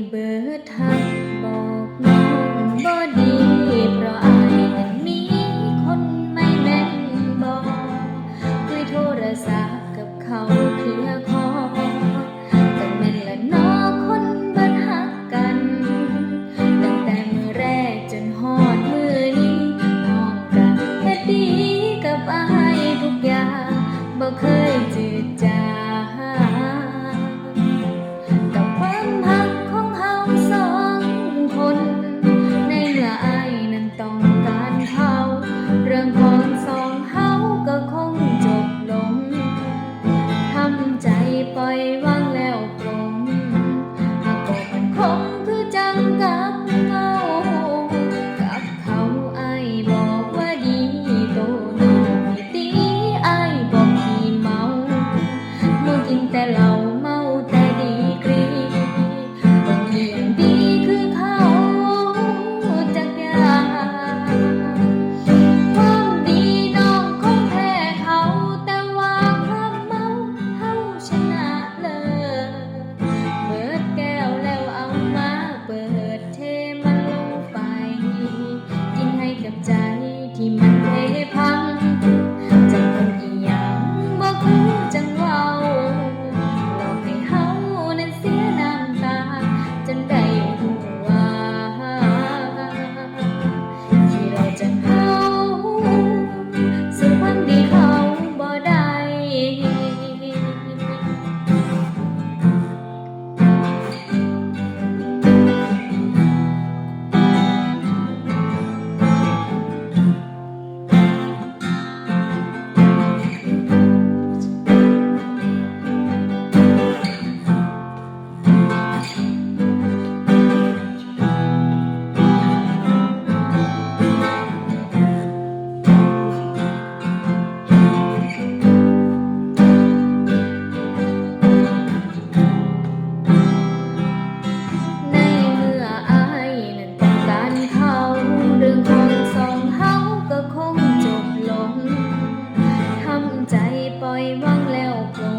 เบิดทักบอกน้องบ่ดีเพราะอ้ายนั้นมีคนไม่แม่นบอกคุยโทรศัพท์กับเขาเคลียร์คอก็แม่นละน้อคนบัดฮักกันตั้งแต่มื้อแรกจนฮอดมื้อนี้น้องก็เฮ็ดดีกับอ้ายทุกอย่างบ่เคยจืดจางเรื่องของสองเฮาก็คงจบลงทำใจปล่อยวางแล้วปลงหากบอกมันคงคือจังกับเมากับเขาอ้ายบอกว่าดีโตน้องไม่ตีอ้ายบอกขี้เมาบ่กินแต่เหล้าเมาแต่ดีกรีบ่เลี้ยงดีคือเขาจักอย่าง ใจที่มันเพพังจังคนอีหยังบ่คือจังเว้าหลอกให้เฮานั้นเสียน้ำตาจนได้รู้ว่าที่เราจะเฮาสู่ความดีเขาบ่ได้ใจปล่อยวางแล้วปลง